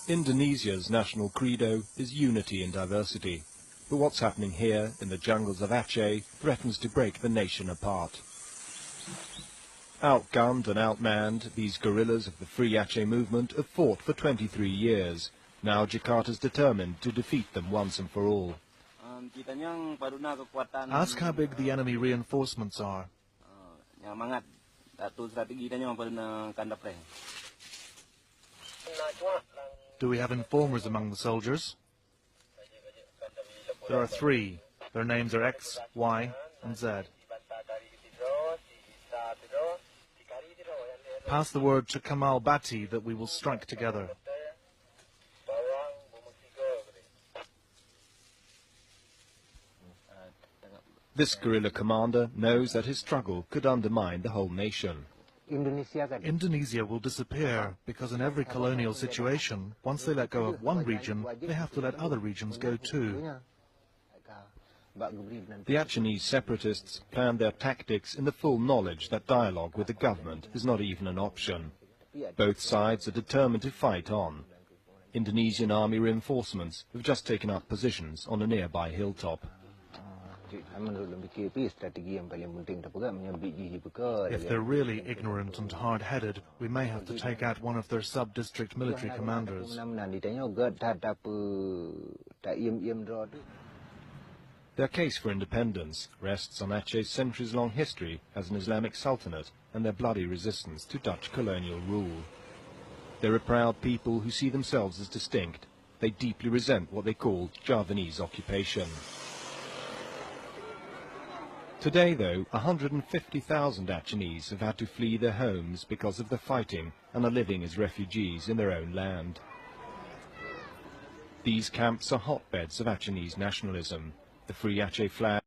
Indonesia's national credo is unity in diversity. But what's happening here in the jungles of Aceh threatens to break the nation apart. Outgunned and outmanned, these guerrillas of the Free Aceh movement have fought for 23 years. Now Jakarta's determined to defeat them once and for all. Ask how big the enemy reinforcements are. Do we have informers among the soldiers? There are 3. Their names are X, Y, and Z. Pass the word to Kamal Bati that we will strike together. This guerrilla commander knows that his struggle could undermine the whole nation. Indonesia will disappear because in every colonial situation, once they let go of one region, they have to let other regions go too. The Achenese separatists planned their tactics in the full knowledge that dialogue with the government is not even an option. Both sides are determined to fight on. Indonesian army reinforcements have just taken up positions on a nearby hilltop. If they're really ignorant and hard-headed, we may have to take out one of their sub-district military commanders. Their case for independence rests on Aceh's centuries-long history as an Islamic sultanate and their bloody resistance to Dutch colonial rule. They're a proud people who see themselves as distinct. They deeply resent what they call Javanese occupation. Today, though, 150,000 Achenese have had to flee their homes because of the fighting and are living as refugees in their own land. These camps are hotbeds of Achenese nationalism. The Free Aceh flag